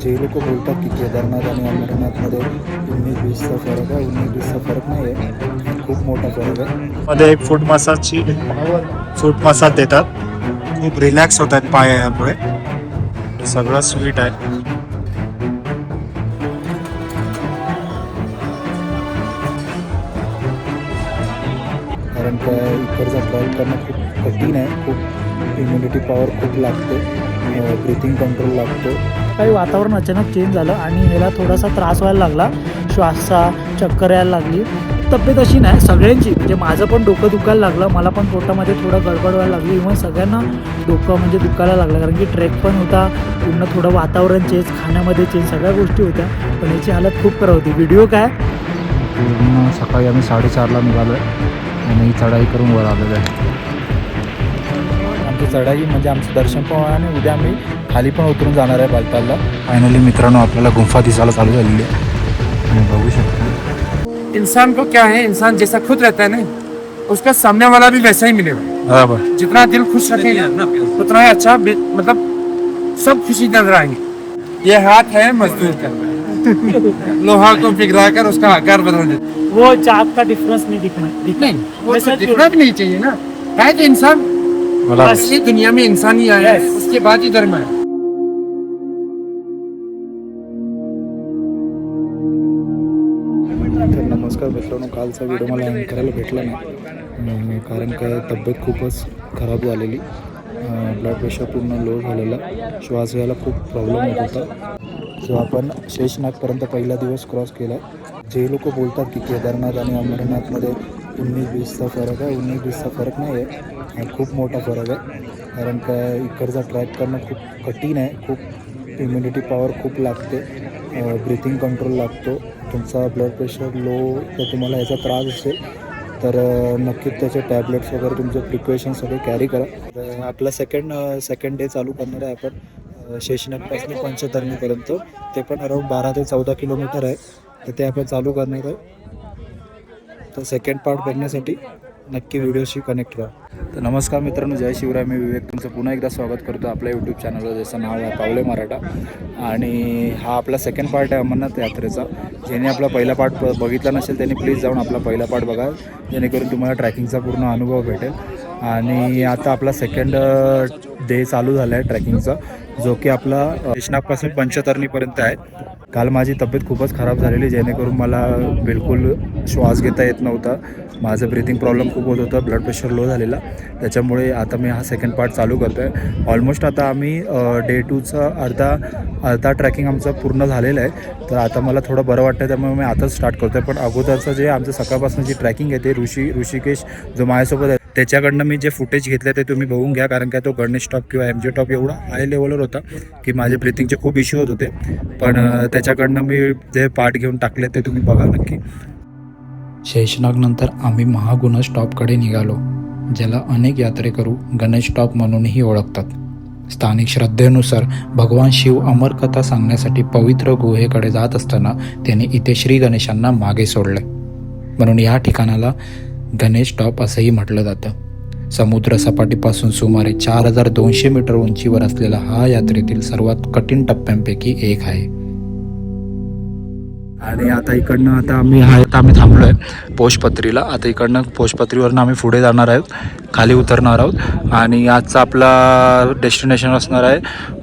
जे लोक बोलतात की केदारनाथ आणि अमरनाथमध्ये 19-20चा फरक आहे, 19-20चा फरक नाही आहे, खूप मोठा फरक आहे. मध्ये एक फूट मसाज देतात. खूप रिलॅक्स होत आहेत पायामुळे. सगळं स्वीट आहे. कारण का इकडचा ट्रॅक करणं खूप कठीण आहे, खूप इम्युनिटी पॉवर खूप लागते, ब्रिथिंग कंट्रोल लागतो. काही वातावरण अचानक चेंज झालं आणि ह्याला थोडासा त्रास व्हायला लागला, श्वासचा चक्कर यायला लागली. तब्येत अशी नाही सगळ्यांची, म्हणजे माझं पण डोकं दुखायला लागलं, मला पण पोटामध्ये थोडं गडबड व्हायला लागली. इव्हन सगळ्यांना डोकं म्हणजे दुखायला लागलं, कारण की ट्रेक पण होता, पूर्ण थोडं वातावरण चेंज, खाण्यामध्ये चेंज, सगळ्या गोष्टी होत्या. पण याची हालत खूप खराब होती. व्हिडिओ काय पूर्ण सकाळी आम्ही 4:30ला निघालो आहे आणि चढाई करून वर आलेलो आहे. आमची चढाई म्हणजे आमचं दर्शन पण होणार आणि उद्या आम्ही खाली पण उतरून जाणार आहे बालतालला. फायनली मित्रांनो आपल्याला गुंफा दिसायला चालू झालेली आहे आणि बघू शकतो. इंसान को क्या है, इंसान जैसा खुद रहता है ना, उसका सामने वाला भी वैसा ही मिलेगा. बराबर. जितना दिल खुश रखेगा उतना ही अच्छा, मतलब सब खुशी नजर आएंगे. ये हाथ है मजदूर का, लोहा को पिघलाकर उसका आकार बदल देता. वो चाक का डिफरेंस नहीं दिखना नहीं, वो तो दिखना भी नहीं चाहिए ना. है तो इंसान, असली दुनिया में इंसान ही आया है, उसके बाद ही धर्म है. तर नमस्कार मित्रांनो, कालचा व्हिडिओ मला एंड करायला भेटला नाही कारण काय तब्येत खूपच खराब झालेली. ब्लड प्रेशर पूर्ण लो झालेला, श्वास घ्यायला खूप प्रॉब्लेम होत होता. जो आपण शेषनागपर्यंत पहिला दिवस क्रॉस केला. जे लोक बोलतात की केदारनाथ आणि अमरनाथमध्ये 19-20चा फरक आहे, 19-20चा फरक नाही आहे, खूप मोठा फरक आहे. कारण का इकडचा ट्रॅक करणं खूप कठीण आहे, खूप इम्युनिटी पॉवर खूप लागते, ब्रिथिंग कंट्रोल लागतो. तुमचा ब्लड प्रेशर लो जर तुम्हाला याचा त्रास असेल तर नक्कीच त्याचे टॅबलेट्स वगैरे तुमचे प्रिकॉशन सगळे कॅरी करा. आपला सेकंड डे चालू करणार आहे आपण शेषनागपासून पंचतरणीपर्यंत. ते पण अराऊंड 12 ते 14 किलोमीटर आहे, तर ते आपण चालू करणार आहे. तर सेकंड पार्ट बघण्यासाठी नक्की व्हिडिओशी कनेक्ट राहा. तर नमस्कार मित्रांनो, जय शिवराय. मी विवेक तुमचं पुन्हा एकदा स्वागत करतो आपल्या यूट्यूब चॅनलवर, ज्याचं नाव आहे पावले मराठा. आणि हा आपला सेकंड पार्ट आहे अमरनाथ यात्रेचा. ज्याने आपला पहिला पार्ट बघितला नसेल त्यांनी प्लीज जाऊन आपला पहिला पार्ट बघा, जेणेकरून तुम्हाला ट्रॅकिंगचा पूर्ण अनुभव भेटेल. आणि आता आपला सेकंड डे चालू झाला आहे ट्रॅकिंगचा, जो की आपला शेषनागपासून पंचतरणीपर्यंत आहे. काल माझी तब्येत खूपच खराब झालेली, जेणेकरून मला बिलकुल श्वास घेता येत नव्हता, माझं ब्रिथिंग प्रॉब्लेम खूप होत होतं, ब्लड प्रेशर लो झालेला. त्याच्यामुळे आता मी हा सेकंड पार्ट चालू करतो आहे. ऑलमोस्ट आता आम्ही डे 2चा अर्धा ट्रॅकिंग आमचं पूर्ण झालेलं आहे. तर आता मला थोडं बरं वाटतं, त्यामुळे मी आताच स्टार्ट करतो आहे. पण अगोदरचं जे आमचं सकाळपासून जी ट्रॅकिंग आहे ते ऋषिकेश जो माझ्यासोबत आहे त्याच्याकडनं मी जे फुटेज घेतलं ते तुम्ही बघून घ्या. कारण काय तो गणेश टॉप किंवा MJ टॉप एवढा हाय लेवलवर होता की माझे ब्रिथिंगचे खूप इश्यू होत होते. पण त्याच्याकडनं मी जे पार्ट घेऊन टाकले ते तुम्ही बघा नक्की. शेषनागनंतर आम्ही महागुणज टॉपकडे निघालो, ज्याला अनेक यात्रेकरू गणेश टॉप म्हणूनही ओळखतात. स्थानिक श्रद्धेनुसार भगवान शिव अमर कथा सांगण्यासाठी पवित्र गुहेकडे जात असताना त्यांनी इथे श्री गणेशांना मागे सोडले, म्हणून या ठिकाणाला गणेश टॉप असंही म्हटलं जातं. समुद्र सपाटीपासून सुमारे 4200 मीटर उंचीवर असलेला हा यात्रेतील सर्वात कठीण टप्प्यांपैकी एक आहे. आणि आता इकडनं आम्ही थांबलो आहे पोषपत्रीला. आता इकडनं पोषपत्रीवरनं आम्ही पुढे जाणार आहोत, खाली उतरणार आहोत. आणि आजचा आपला डेस्टिनेशन असणार आहे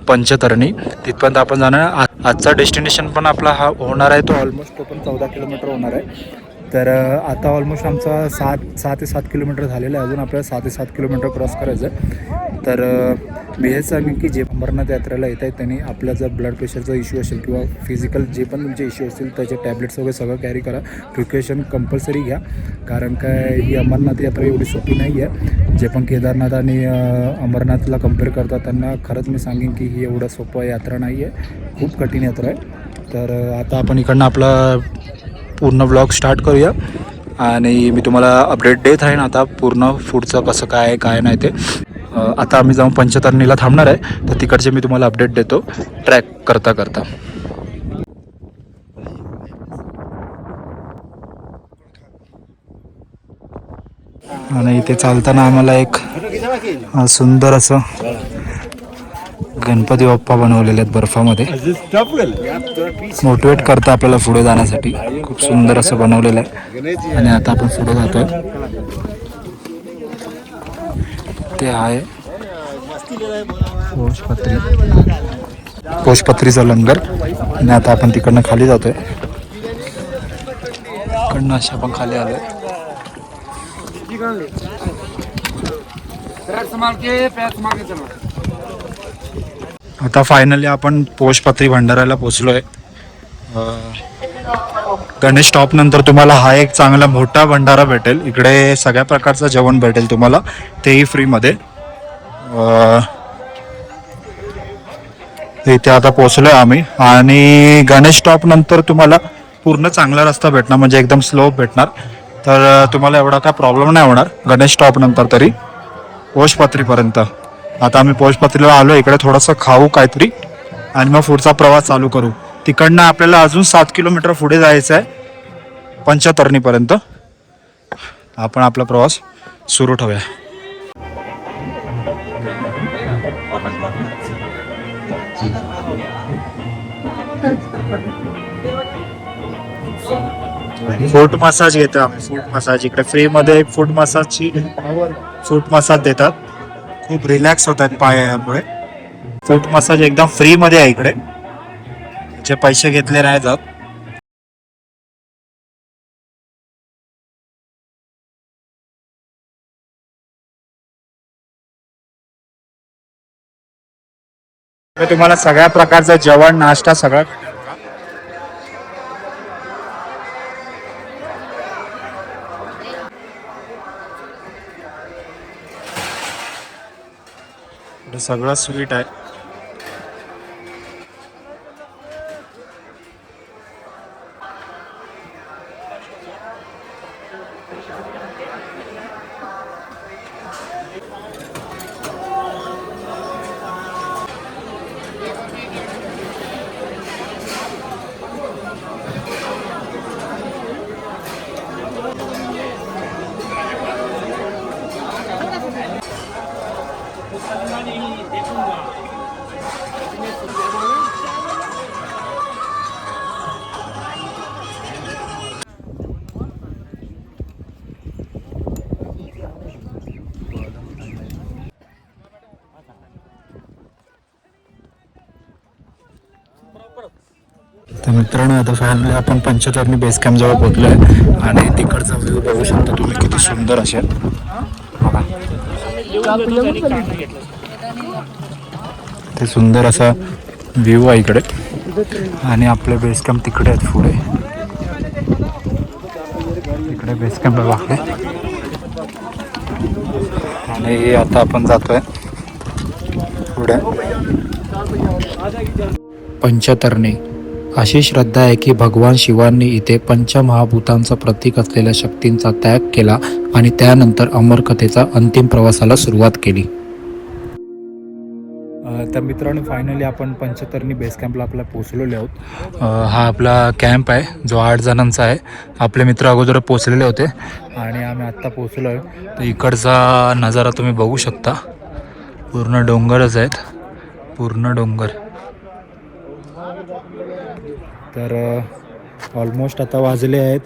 पंचतरणी. तिथपर्यंत आपण जाणार आहे. आजचा डेस्टिनेशन पण आपला हा होणार आहे, तो ऑलमोस्ट तो पण 14 किलोमीटर होणार आहे. तर आता ऑलमोस्ट आमचा 6 ते 7 किलोमीटर झालेलं आहे. अजून आपल्याला 6 ते 7 किलोमीटर क्रॉस करायचं आहे. तर मी हेच सांगेन की जे अमरनाथ यात्रेला येत आहेत त्यांनी आपला जर ब्लड प्रेशरचा इश्यू असेल किंवा फिजिकल जे पण तुमचे इश्यू असतील त्याचे टॅबलेट्स वगैरे सगळं कॅरी करा. प्रिकॉशन कंपल्सरी घ्या, कारण काय ही अमरनाथ यात्रा एवढी सोपी नाही आहे. जे पण केदारनाथ आणि अमरनाथला कम्पेअर करतात त्यांना खरंच मी सांगेन की ही एवढं सोपं यात्रा नाही आहे, खूप कठीण यात्रा आहे. तर आता आपण इकडनं आपला पूर्ण व्लॉग स्टार्ट करूया आणि मी तुम्हाला अपडेट देत राहीन आता पूर्ण पुढचं कसं काय नाही ते. आता आम्ही जाऊन पंचतरणीला थांबणार आहे, तर तिकडचे मी तुम्हाला अपडेट देतो ट्रॅक करता. आणि इथे चालताना आम्हाला एक सुंदर असं गणपती बाप्पा बनवलेले आहेत बर्फामध्ये. मोटिवेट करतं आपल्याला पुढे जाण्यासाठी. खूप सुंदर असं बनवलेलं आहे. आणि आता आपण पुढे जातोय. ते आहे पोषपत्रीचं लंगर. आणि आता आपण तिकडनं खाली जातोय. तिकडनं अशा आपण खाली आलोय. आता फायनली आपण पोषपत्री भंडाराला पोचलोय. गणेश टॉप नंतर तुम्हाला हा एक चांगला मोठा भंडारा भेटेल. इकडे सगळ्या प्रकारचं जेवण भेटेल तुम्हाला, तेही फ्रीमध्ये. इथे आता पोचलोय आम्ही. आणि गणेश टॉप नंतर तुम्हाला पूर्ण चांगला रस्ता भेटणार, म्हणजे एकदम स्लोप भेटणार. तर तुम्हाला एवढा काय प्रॉब्लेम नाही होणार गणेश टॉप नंतर तरी पोषपत्रीपर्यंत. आता आम्ही पोषपत्रीला आलो. इकडे थोडंसं खाऊ काहीतरी आणि मग पुढचा प्रवास चालू करू. तिकडनं आपल्याला अजून 7 किलोमीटर पुढे जायचं आहे पंचतरणीपर्यंत. आपण आपला प्रवास सुरू ठेवूया. फूट मसाज घेतो आम्ही. फूट मसाज इकडे फ्रीमध्ये फूट मसाज देतात. खूप रिलॅक्स होतात पायामुळे. फूट मसाज एकदम फ्रीमध्ये आहे इकडे, जे पैसे घेतले नाही जात. तुम्हाला सगळ्या प्रकारचं जेवण नाश्ता सगळं. सगळं स्वीट आहे. तर मित्रांनो, आता फायनली आपण पंचतरणी बेस कॅम्प जवळ पोहोचलोय. आणि तिकडचा व्ह्यू बघू शकता तुम्ही, किती सुंदर असेल बघा. ते सुंदर असा व्ह्यू आहे इकडे. आणि आपले बेस कॅम्प तिकडे आहेत पुढे. इकडे बेस कॅम्प आहे. आणि आता आपण जातोय पुढे. पंचतरणी अशी श्रद्धा आहे की भगवान शिवांनी इथे पंचमहाभूतांचं प्रतीक असलेल्या शक्तींचा त्याग केला आणि त्यानंतर अमरकथेचा अंतिम प्रवासाला सुरुवात केली. तर मित्रांनो, फायनली आपण पंचतरणी बेस कॅम्पला आपला पोचलेलो आहोत. हा आपला कॅम्प आहे जो 8 जणांचा आहे. आपले मित्र अगोदर पोचलेले होते आणि आम्ही आत्ता पोचलो आहे. तर इकडचा नजारा तुम्ही बघू शकता. पूर्ण डोंगरच आहेत, पूर्ण डोंगर. तर ऑलमोस्ट आता वाजले आहेत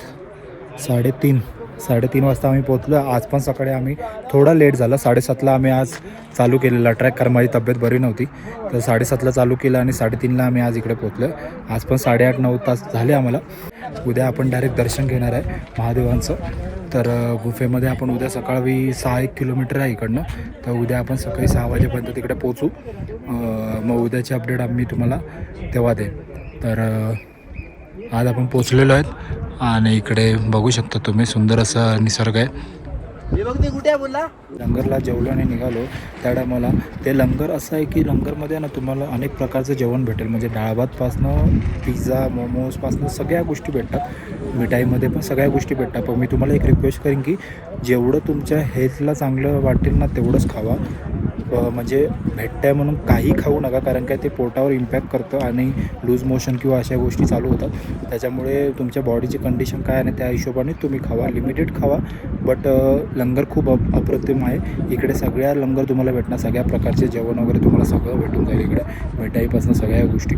3:30 वाजता आम्ही पोचलो. आज पण सकाळी आम्ही थोडा लेट झाला. 7:30ला आम्ही आज चालू केलेला ट्रॅक, कारण माझी तब्येत बरी नव्हती. तर 7:30ला चालू केलं आणि 3:30ला आम्ही आज इकडे पोचलो. आज पण 8:30-9 तास झाले आम्हाला. उद्या आपण डायरेक्ट दर्शन घेणार आहे महादेवांचं. तर गुफेमध्ये आपण उद्या सकाळी 6-1 किलोमीटर आहे इकडनं. तर उद्या आपण सकाळी 6 वाजेपर्यंत तिकडे पोचू. मग उद्याची अपडेट आम्ही तुम्हाला तेव्हा देईन. तर आज आपण पोचलेलो आहेत आणि इकडे बघू शकता तुम्ही, सुंदर असा निसर्ग आहे. लंगरला जेवलो आणि निघालो. त्या टायमाला ते लंगर असं आहे की लंगरमध्ये ना तुम्हाला अनेक प्रकारचं जेवण भेटेल. म्हणजे डाळभातपासनं पिझ्झा, मोमोजपासनं सगळ्या गोष्टी भेटतात. मिठाईमध्ये पण सगळ्या गोष्टी भेटतात. पण मी तुम्हाला एक रिक्वेस्ट करेन की जेवढं तुमच्या हेल्थला चांगलं वाटेल ना तेवढंच खावा. म्हणजे भेटतं आहे म्हणून काही खाऊ नका, कारण काय ते पोटावर इम्पॅक्ट करतं आणि लूज मोशन किंवा अशा गोष्टी चालू होतात. त्याच्यामुळे तुमच्या बॉडीची कंडिशन काय आहे त्या हिशोबाने तुम्ही खावा, लिमिटेड खावा. बट लंगर खूप अप्रतिम आहे इकडे. सगळ्या लंगर तुम्हाला भेटणार, सगळ्या प्रकारचे जेवण वगैरे तुम्हाला सगळं भेटून जाईल इकडे, मिठाईपासून सगळ्या गोष्टी.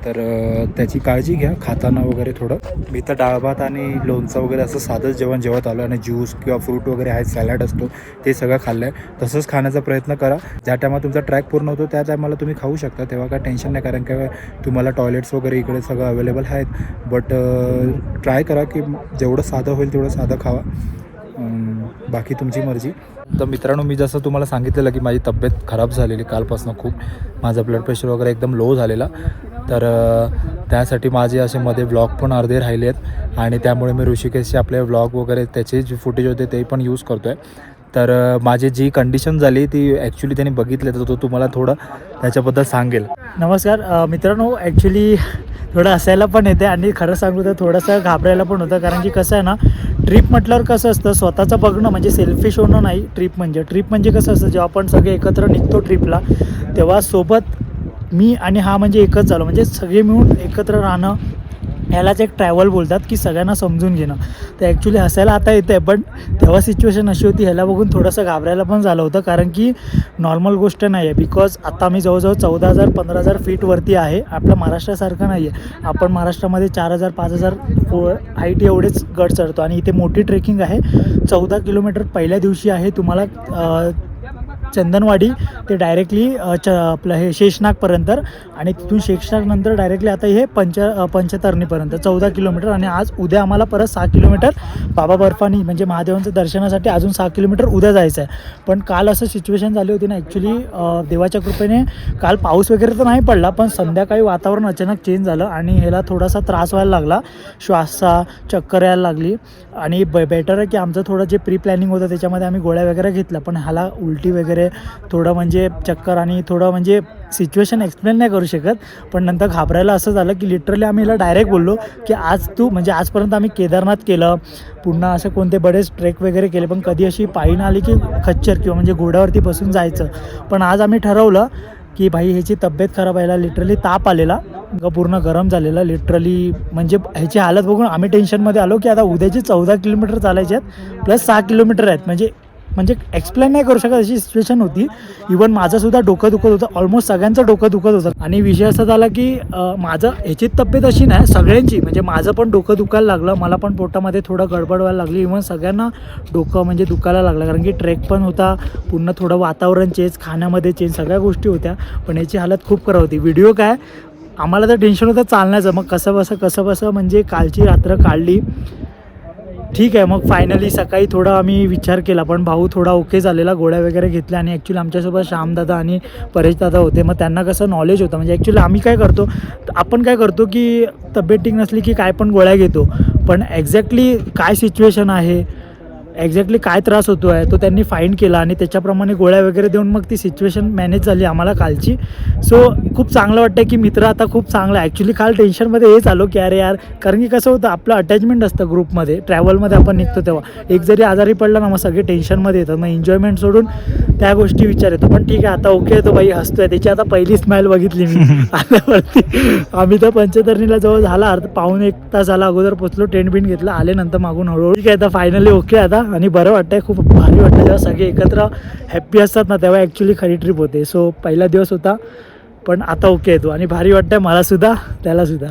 तर त्याची काळजी घ्या खाताना वगैरे थोडं. मी तर डाळ भात आणि लोणचं वगैरे असं साधंच जेवण जेवत आलो आणि ज्यूस किंवा फ्रूट वगैरे आहे, सॅलड असतो ते सगळं खाल्लं आहे. तसंच खाण्याचा प्रयत्न करा. ज्या टायमाला तुमचा ट्रॅक पूर्ण होतो त्या टायमाला तुम्ही खाऊ शकता, तेव्हा काय टेन्शन नाही, कारण काय तुम्हाला टॉयलेट्स वगैरे इकडे सगळं अवेलेबल आहेत. बट ट्राय करा की जेवढं साधं होईल तेवढं साधं खावा, बाकी तुमची मर्जी. तर मित्रांनो, मी जसं तुम्हाला सांगितलेलं की माझी तब्येत खराब झालेली कालपासून खूप, माझं ब्लड प्रेशर वगैरे एकदम लो झालेला. तर त्यासाठी माझे असे मध्ये व्लॉग पण अर्धे राहिले आहेत आणि त्यामुळे मी ऋषिकेशचे आपले व्लॉग वगैरे त्याचे जे फुटेज होते ते पण यूज करतो आहे. तर माझी जी कंडिशन झाली ती ॲक्च्युली त्यांनी बघितलं, तर तो तुम्हाला थोडं त्याच्याबद्दल सांगेल. नमस्कार मित्रांनो, ॲक्च्युली थोडं हसायला पण येते आणि खरं सांगू तर थोडंसं घाबरायला पण होतं, कारण की कसं आहे ना, ट्रिप म्हटल्यावर कसं असतं स्वतःचं बघणं म्हणजे सेल्फिश होणं नाही. ट्रिप म्हणजे कसं असतं, जेव्हा आपण सगळे एकत्र निघतो ट्रिपला तेव्हा सोबत मी आणि हा म्हणजे एकच झालो, म्हणजे सगळे मिळून एकत्र राहणं ह्यालाच एक ट्रॅव्हल बोलतात, की सगळ्यांना समजून घेणं. तर ॲक्च्युली हसायला आता येतं आहे, पण तेव्हा सिच्युएशन अशी होती, ह्याला बघून थोडंसं घाबरायला पण झालं होतं, कारण की नॉर्मल गोष्ट नाही आहे. बिकॉज आता मी जवळजवळ 14,000-15,000 फीटवरती आहे. आपल्या महाराष्ट्रासारखं नाही आहे. आपण महाराष्ट्रामध्ये 4,000 5,000 हाईट एवढेच गड चढतो आणि इथे मोठी ट्रेकिंग आहे. 14 किलोमीटर पहिल्या दिवशी आहे. तुम्हाला चंदनवाडी ते डायरेक्टली आपलं हे शेषनागपर्यंत आणि तिथून शेषनागनंतर डायरेक्टली आता हे पंचतरणीपर्यंत 14 किलोमीटर. आणि आज उद्या आम्हाला परत 6 किलोमीटर बाबा बर्फानी म्हणजे महादेवांचं दर्शनासाठी अजून 6 किलोमीटर उद्या जायचं आहे. पण काल असं सिच्युएशन झाली होती ना, ॲक्च्युली देवाच्या कृपेने काल पाऊस वगैरे तर नाही पडला, पण संध्याकाळी वातावरण अचानक चेंज झालं आणि ह्याला थोडासा त्रास व्हायला लागला, श्वासचा चक्कर यायला लागली. आणि बेटर आहे की आमचं थोडं जे प्री प्लॅनिंग होतं त्याच्यामध्ये आम्ही गोळ्या वगैरे घेतल्या, पण ह्याला उलटी वगैरे थोडं म्हणजे चक्कर आणि थोडं म्हणजे सिच्युएशन एक्सप्लेन नाही करू शकत. पण नंतर घाबरायला असं झालं की लिटरली आम्ही हिला डायरेक्ट बोललो की आज तू म्हणजे आजपर्यंत आम्ही केदारनाथ केलं, पुन्हा असे कोणते बरेच ट्रेक वगैरे केले, पण कधी अशी पायी आली की खच्चर किंवा म्हणजे घोड्यावरती बसून जायचं. पण आज आम्ही ठरवलं की भाई ह्याची तब्येत खराब व्हायला, लिटरली ताप आलेला, पूर्ण गरम झालेलं लिटरली. म्हणजे ह्याची हालत बघून आम्ही टेन्शनमध्ये आलो की आता उद्याची 14 किलोमीटर चालायचे आहेत प्लस 6 किलोमीटर आहेत. म्हणजे एक्सप्लेन नाही करू शकत अशी सिच्युएशन होती. इवन माझंसुद्धा डोकं दुखत होतं, ऑलमोस्ट सगळ्यांचं डोकं दुखत होतं. आणि विषय असा झाला की माझं ह्याची तब्येत अशी नाही, सगळ्यांची म्हणजे माझं पण डोकं दुखायला लागलं, मला पण पोटामध्ये थोडं गडबड व्हायला लागली. इवन सगळ्यांना डोकं म्हणजे दुखायला लागलं, कारण की ट्रेक पण होता, पुन्हा थोडं वातावरण चेंज, खाण्यामध्ये चेंज, सगळ्या गोष्टी होत्या. पण याची हालत खूप खराब होती. व्हिडिओ काय आम्हाला तर टेन्शन होतं चालण्याचं, मग कसं बसं म्हणजे कालची रात्र काढली. ठीक आहे, मग फायनली सकाळी थोडा आम्ही विचार केला, पण भाऊ थोडा ओके झालेला, गोळ्या वगैरे घेतल्या. आणि ॲक्च्युली आमच्यासोबत श्यामदादा आणि परेशदादा होते, मग त्यांना कसं नॉलेज होतं. म्हणजे ॲक्च्युली आम्ही काय करतो, आपण काय करतो की तब्येत ठीक नसली की काय पण गोळ्या घेतो, पण एक्झॅक्टली काय सिच्युएशन आहे, एक्झॅक्टली काय त्रास होतो आहे तो त्यांनी फाईंड केला आणि त्याच्याप्रमाणे गोळ्या वगैरे देऊन मग ती सिच्युएशन मॅनेज झाली आम्हाला कालची. सो खूप चांगलं वाटतं की मित्र आता खूप चांगलं आहे. ॲक्च्युली काल टेन्शनमध्ये हेच आलो की अरे यार, कारण की कसं होतं आपलं अटॅचमेंट असतं ग्रुपमध्ये, ट्रॅव्हलमध्ये आपण निघतो तेव्हा एक जरी आजारी पडला ना मग सगळे टेन्शनमध्ये येतात, मग एन्जॉयमेंट सोडून त्या गोष्टी विचार येतो. पण ठीक आहे, आता ओके येतो, बाई हसतोय, त्याची आता पहिली स्माईल बघितली मी आल्यावरती. आम्ही तर पंचतरणीला जवळ झाला पाऊण 1 तास झाला अगोदर पोचलो, टेंट बिंट घेतला, आले नंतर मागून हळूहळू. ठीक आहे, आता फायनली ओके आता आणि बरं वाटतंय, खूप भारी वाटतं जेव्हा सगळे एकत्र हॅप्पी असतात ना, तेव्हा ॲक्च्युली खरी ट्रिप होते. सो पहिला दिवस होता, पण आता ओके येतो आणि भारी वाटतंय मलासुद्धा त्यालासुद्धा.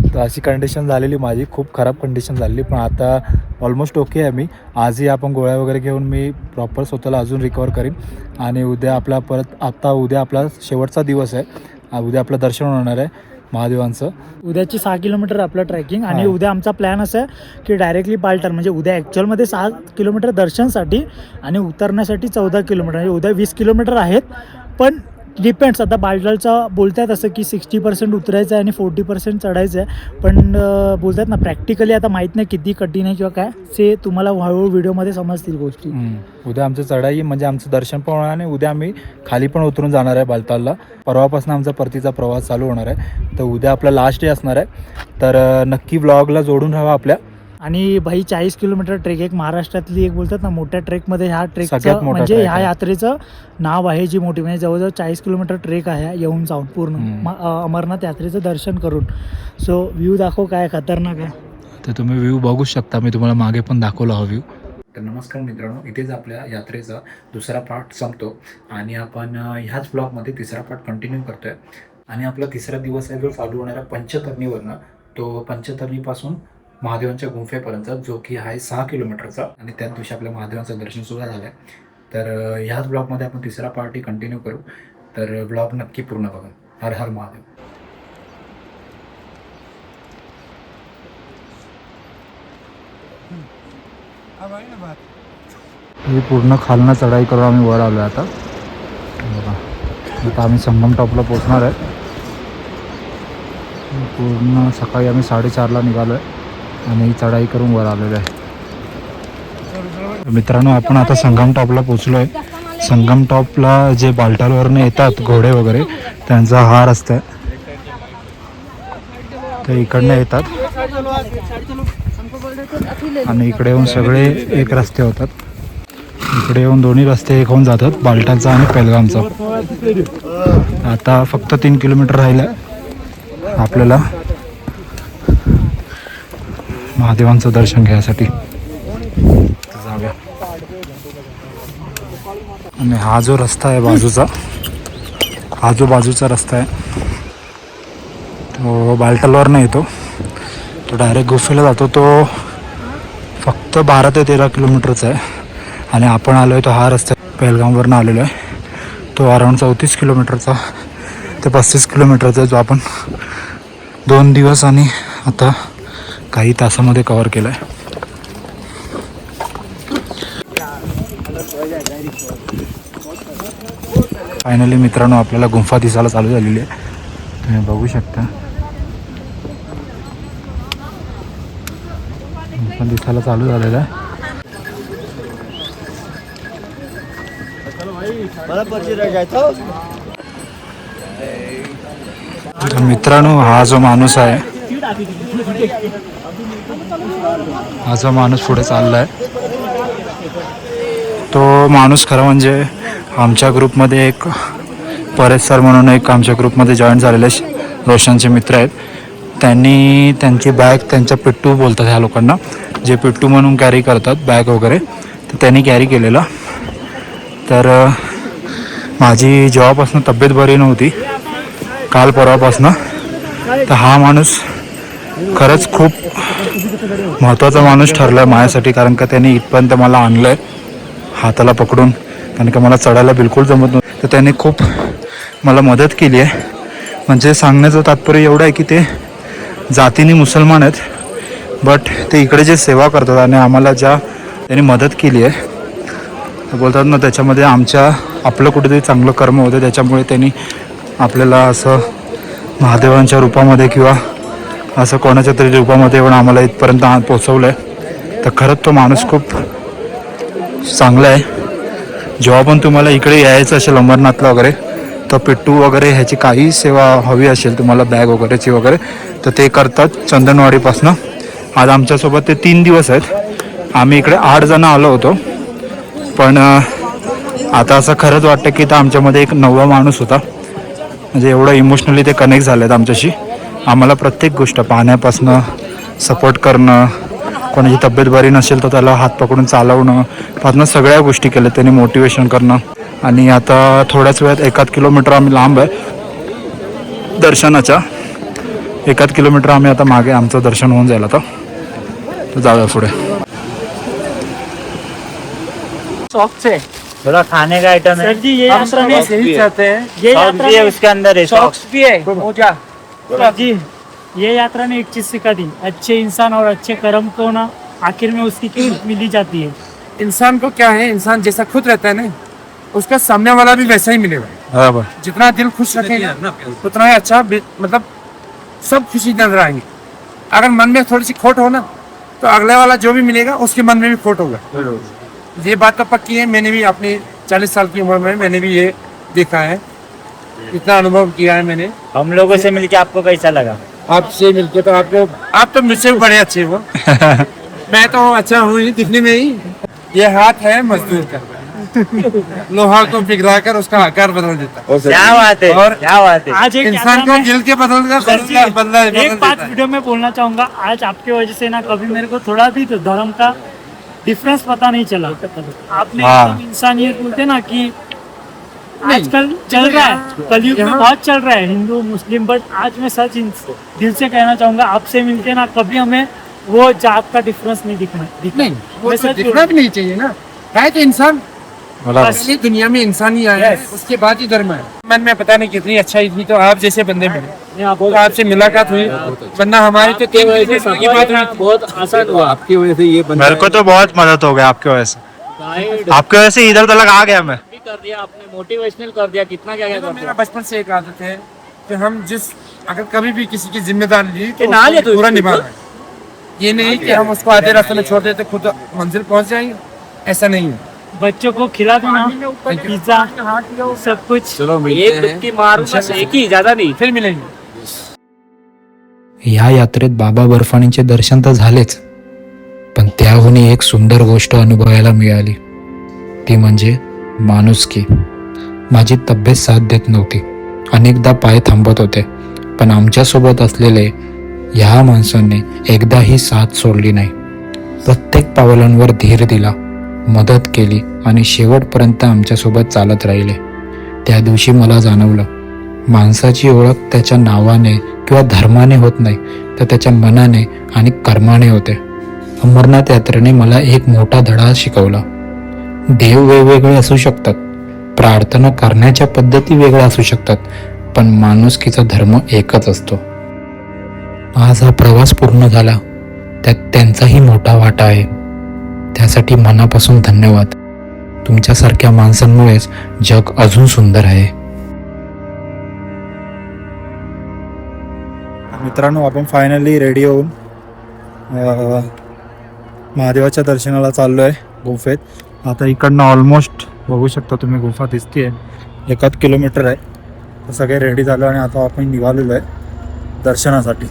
तर अशी कंडिशन झालेली माझी, खूप खराब कंडिशन झालेली, पण आता ऑलमोस्ट ओके आहे मी. आजही आपण गोळ्या वगैरे घेऊन मी प्रॉपर स्वतःला अजून रिकवर करीन आणि उद्या आपला उद्या आपला शेवटचा दिवस आहे. उद्या आपलं दर्शन होणार आहे महादेवांचं. उद्याची 6 किलोमीटर आपलं ट्रॅकिंग आणि उद्या आमचा प्लॅन असा आहे की डायरेक्टली बालटाल, म्हणजे उद्या ॲक्च्युअलमध्ये 6 किलोमीटर दर्शनसाठी आणि उतरण्यासाठी 14 किलोमीटर, म्हणजे उद्या 20 किलोमीटर आहेत. पण डिपेंड्स, आता बालटालचा बोलतात असं की 60% उतरायचं आहे आणि 40% चढायचं आहे, पण बोलतात ना प्रॅक्टिकली आता माहीत नाही किती कठीण आहे किंवा काय, ते तुम्हाला हळूहळू व्हिडिओमध्ये समजतील गोष्टी. उद्या आमचं चढाई म्हणजे आमचं दर्शन पण होणार आणि उद्या आम्ही खाली पण उतरून जाणार आहे बालतालला. परवापासून आमचा परतीचा प्रवास चालू होणार आहे, तर उद्या आपला लास्ट डे असणार आहे. तर नक्की व्लॉगला जोडून राहा आपल्या. आणि भाई 40 किलोमीटर ट्रेक, एक महाराष्ट्रातली एक बोलतात ना मोठ्या ट्रेकमध्ये ह्या सगळ्यात ट्रेकचं मोठा म्हणजे trek ह्या आहे. यात्रेचं नाव आहे जी मोठी, म्हणजे जवळजवळ 40 किलोमीटर ट्रेक आहे येऊन जाऊन पूर्ण अमरनाथ यात्रेचं दर्शन करून. सो व्ह्यू दाखव काय खतरनाक आहे. तर तुम्ही व्ह्यू बघू शकता, मी तुम्हाला मागे पण दाखवला हा व्ह्यू. तर नमस्कार मित्रांनो, इथेच आपल्या यात्रेचा दुसरा पार्ट संपतो आणि आपण ह्याच ब्लॉगमध्ये तिसरा पार्ट कंटिन्यू करतो आहे. आणि आपला तिसरा दिवस आहे जो चालू होणारा पंचतरणीवरनं, तो पंचतरणीपासून महादेवांच्या गुंफेपर्यंत, जो की आहे 6 किलोमीटरचा. आणि त्याच दिवशी आपल्या महादेवांचं दर्शनसुद्धा झालं आहे. तर ह्याच ब्लॉगमध्ये आपण तिसरा पार्टी कंटिन्यू करू. तर ब्लॉग नक्की पूर्ण बघा. हर हर महादेव. ही पूर्ण खालनं चढाई करून आम्ही वर आलो आहे आता. बघा, आता आम्ही संगम टॉपला पोचणार आहे. पूर्ण सकाळी आम्ही 4:30ला निघालो आहे आणि चढाई करून वर आलेलो आहे. मित्रांनो, आपण आता संगम टॉपला पोचलो आहे. संगम टॉपला जे बाल्टालवरनं येतात घोडे वगैरे, त्यांचा हा रस्ता आहे. ते इकडनं येतात आणि इकडे येऊन सगळे एक रस्ते होतात. इकडे येऊन दोन्ही रस्ते एक होऊन जातात, बाल्टाचा आणि पेलगामचा. आता फक्त 3 किलोमीटर राहिलं आहे आपल्याला महादेवांचं दर्शन घ्यायसाठी. जाऊया. आणि हा जो रस्ता आहे बाजूचा, हा जो बाजूचा रस्ता आहे तो बाल्टालवरनं येतो, तो डायरेक्ट गुफेला जातो. तो फक्त 12 ते 13 किलोमीटरचा आहे. आणि आपण आलो आहे तो हा रस्ता पेहलगामवरनं आलेलो आहे, तो अराऊंड 34 किलोमीटरचा ते 35 किलोमीटरचा, जो आपण 2 दिवस आणि आता काही तासामध्ये कव्हर केला आहे. फायनली मित्रांनो, आपल्याला गुंफा दिसायला चालू झालेली आहे. तुम्ही बघू शकता, गुंफा दिसायला चालू झालेला आहे. तर मित्रांनो, हा जो माणूस आहे, हा जो माणूस पुढे चालला आहे, तो माणूस खरं म्हणजे आमच्या ग्रुपमध्ये एक परेश सर म्हणून एक आमच्या ग्रुपमध्ये जॉईन झालेले रोशनचे मित्र आहेत. त्यांनी त्यांची बॅग, त्यांच्या पिट्टू बोलतात ह्या लोकांना, जे पिट्टू म्हणून कॅरी करतात बॅग वगैरे, तर त्यांनी कॅरी केलेला. तर माझी जेव्हापासून तब्येत बरी नव्हती, काल परवापासून, तर हा माणूस खरंच खूप महत्त्वाचा माणूस ठरला आहे माझ्यासाठी. कारण का त्यांनी इथपर्यंत मला आणलं आहे हाताला पकडून, कारण का मला चढायला बिलकुल जमत नव्हतं. तर त्यांनी खूप मला मदत केली आहे. म्हणजे सांगण्याचं तात्पर्य एवढं आहे की ते जातीने मुसलमान आहेत, बट ते इकडे जे सेवा करतात आणि आम्हाला ज्या त्यांनी मदत केली आहे, बोलतात ना, त्याच्यामध्ये आपलं कुठेतरी चांगलं कर्म होतं. त्याच्यामुळे त्यांनी आपल्याला असं महादेवांच्या रूपामध्ये किंवा असं कोणाच्या तरी रूपामध्ये येऊन आम्हाला इथपर्यंत पोचवलं आहे. तर खरंच तो माणूस खूप चांगला आहे. जेव्हा पण तुम्हाला इकडे यायचं असेल अमरनाथला वगैरे, तर पिट्टू वगैरे ह्याची काही सेवा हवी असेल तुम्हाला, बॅग वगैरेची वगैरे, तर ते करतात चंदनवाडीपासनं. आज आमच्यासोबत ते 3 दिवस आहेत. आम्ही इकडे 8 जण आलो होतो, पण आता असं खरंच वाटतं की तर आमच्यामध्ये एक 9वा माणूस होता. म्हणजे एवढं इमोशनली ते कनेक्ट झाले आहेत आमच्याशी. आम्हाला प्रत्येक गोष्ट, पाण्यापासनं सपोर्ट करणं, कोणाची तब्येत बरी नसेल तर त्याला हात पकडून चालवणं, पासनं सगळ्या गोष्टी केल्या त्यांनी, मोटिवेशन करणं. आणि आता थोड्याच वेळात 1 किलोमीटर आम्ही लांब आहे दर्शनाच्या. 1 किलोमीटर आम्ही आता मागे, आमचं दर्शन होऊन जाईल आता. तर जाऊया पुढे. थोड़ा खाने का आइटम है। सर जी, ये यात्रा में यही चाहते हैं। ये सॉक्स यात्रा भी है में उसके अंदर है, सॉक्स भी है, मोजा। सर जी, ये यात्रा ने एक चीज सिखा दी, अच्छे इंसान और अच्छे कर्म को ना आखिर में उसकी कीमत मिली जाती है. इंसान को क्या है, इंसान जैसा खुद रहता है ना, उसका सामने वाला भी वैसा ही मिलेगा. बराबर. जितना दिल खुश रखेगा उतना ही अच्छा, मतलब सब खुशी नजर आएंगे. अगर मन में थोड़ी सी खोट हो ना, तो अगले वाला जो भी मिलेगा उसके मन में भी खोट होगा. ये बात तो पक्की है. मैंने भी अपनी 40 साल की उम्र में मैंने भी ये देखा है, इतना अनुभव किया है मैंने. हम लोगों से मिलके आपको कैसा लगा? आपसे मिलके तो आप तो मुझसे भी बड़े अच्छे हो. मैं तो अच्छा हूँ ही दिखने में ही। ये हाथ है मजदूर का, लोहा को पिघलाकर उसका आकार बदल देता है। क्या बात है, और क्या बात है। आज एक इंसान को कैमरा गिल के बदल एक बात वीडियो में बोलना चाहूंगा, आज आपकी वजह से ना कभी मेरे को थोड़ा भी तो धर्म का डिफरेंस पता नहीं चला। आपने एकदम इंसानियत बोलते ना कि आजकल चल रहा है, कलयुग में बहुत चल रहा है हिंदू मुस्लिम, बट आज मैं सच दिल से कहना चाहूंगा, आपसे मिलके ना कभी हमें वो जात का डिफरेंस नहीं दिखना। वो तो दिखना भी नहीं चाहिए ना, है तो इंसान। असली दुनिया में इंसान ही आया है, उसके बाद ही धर्म है। मन में पता नहीं कितनी अच्छाई थी तो आप जैसे बंदे मिले, तो आपसे मुलाकात हुई, वरना हमारी तो 3 महीने की बात हुई। बहुत आसान हुआ आपकी वजह से, ये मेरे को तो बहुत मदद हो गया आपकी वजह से। आपकी वजह से इधर तक आ गया मैं। कर दिया आपने, मोटिवेशनल कर दिया, कितना क्या क्या कर मेरा दिया। बचपन से एक आदत है कि हम अगर कभी भी किसी की जिम्मेदारी ली तो ना ले उसको तो पूरा निभाना है। ये नहीं कि हम उसको आधे रास्ते में छोड़ देते खुद मंजिल पहुंच जाएंगे, ऐसा नहीं है। बच्चों को खिला दो ना पिज्जा सब कुछ। एक डुबकी मारो बस, एक ही, ज्यादा नहीं। फिर मिलेंगे। या यात्रेत बाबा बर्फानींचे दर्शन तर झालेच, पण त्याहून एक सुंदर गोष्ट अनुभवायला मिळाली, ती म्हणजे माणुसकी. माझी तब्येत साथ देत नव्हती, अनेकदा पाय थांबत होते, पण आमच्यासोबत असलेले ह्या माणसांनी एकदाही साथ सोडली नाही. प्रत्येक पावलांवर धीर दिला, मदत केली आणि शेवटपर्यंत आमच्यासोबत चालत राहिले. त्या दिवशी मला जाणवलं, माणसाची ओळख त्याच्या नावाने किंवा धर्माने होत नाही, तर त्याच्या मनाने आणि कर्माने होते. अमरनाथ यात्रेने मला एक मोठा धडा शिकवला. देव वेगवेगळे असू शकतात, प्रार्थना करण्याच्या पद्धती वेगळ्या असू शकतात, पण माणुसकीचा धर्म एकच असतो. आज हा प्रवास पूर्ण झाला, त्यात त्यांचाही मोठा वाटा आहे. त्यासाठी मनापासून धन्यवाद. तुमच्यासारख्या माणसांमुळेच जग अजून सुंदर आहे. मित्रांनो, आपण फायनली रेडी होऊन महादेवाच्या दर्शनाला चाललो आहे गुफेत. आता इकडनं ऑलमोस्ट बघू शकता तुम्ही, गुफा दिसते 1 किलोमीटर आहे. तर सगळे रेडी झालो आणि आता आपण निघालेलो आहे दर्शनासाठी.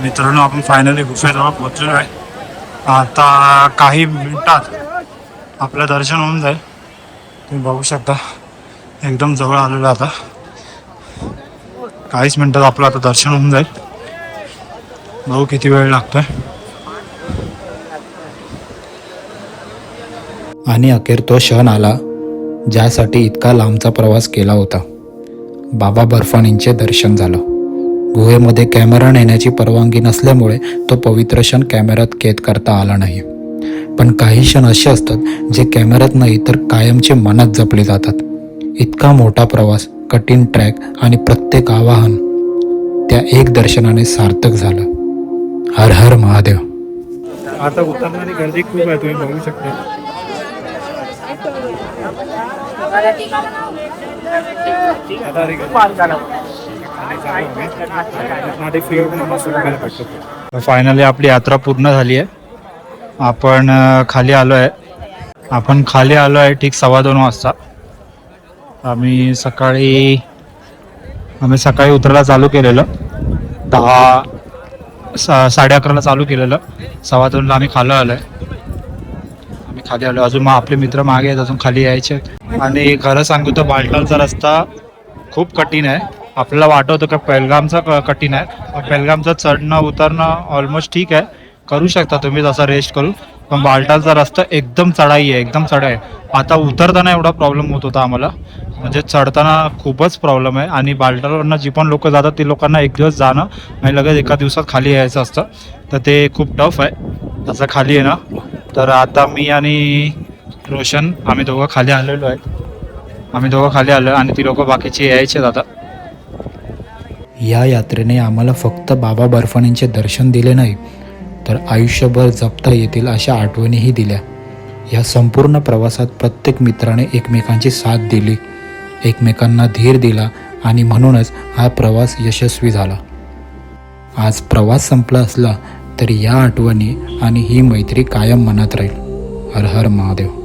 मित्रांनो, आपण फायनली गुफेजवळ पोहोचलो आहे. आता काही मिनिटात आपलं दर्शन होऊन जाईल. तुम्ही बघू शकता, एकदम जवळ आलेलं. आता काहीच मिनिटात आपलं आता दर्शन होऊन जाईल. बघू किती वेळ लागतोय. आणि अखेर तो क्षण आला ज्यासाठी इतका लांबचा प्रवास केला होता. बाबा बर्फानींचे दर्शन झालं. गुहेमध्ये कॅमेरा नेण्याची परवानगी नसल्यामुळे तो पवित्र क्षण कॅमेऱ्यात कैद करता आला नाही. पण काही क्षण असे असतात जे कॅमेऱ्यात नाही तर कायमचे मनात जपले जातात. इतका मोठा प्रवास, कठीण ट्रॅक आणि प्रत्येक आवाहन त्या एक दर्शनाने सार्थक झालं. हर हर महादेव. आता उतरणारी गर्दी खूप आहे, तुम्ही बघू शकता. फायनली आपली यात्रा पूर्ण झाली आहे. आपण खाली आलो आहे ठीक 2:15 वाजता. आम्ही सकाळी उतरायला चालू केलेलं, 11:30 चालू केलेलं. 2:15 आम्ही खाली आलो. अजून मग आपले मित्र मागे आहेत, अजून खाली यायचे. आणि खरं सांगू तर बालटालचा रस्ता खूप कठीण आहे. आपल्याला वाटत होतं का पहलगामचा कठीण आहे. पहलगामचं चढणं उतरणं ऑलमोस्ट ठीक आहे, करू शकता तुम्ही तसा रेस्ट करून. पण बालटालचा रस्ता एकदम चढाई आहे. आता उतरताना एवढा प्रॉब्लेम होत होता आम्हाला, म्हणजे चढताना खूपच प्रॉब्लेम आहे. आणि बालटालवरनं जी पण लोक जातात ती लोकांना एक दिवस जाणं आणि लगेच एका दिवसात खाली यायचं असतं, तर ते खूप टफ आहे तसं खाली आहे ना. तर आता मी आणि रोशन आम्ही दोघं खाली आलो आणि ती लोक बाकीची यायचे आता. या यात्रेने आम्हाला फक्त बाबा बर्फानींचे दर्शन दिले नाही, तर आयुष्यभर जपता येतील अशा आठवणीही दिल्या. या संपूर्ण प्रवासात प्रत्येक मित्राने एकमेकांची साथ दिली, एकमेकांना धीर दिला आणि म्हणूनच हा प्रवास यशस्वी झाला. आज प्रवास संपला असला तरी या आठवणी आणि ही मैत्री कायम मनात राहील. हर हर महादेव.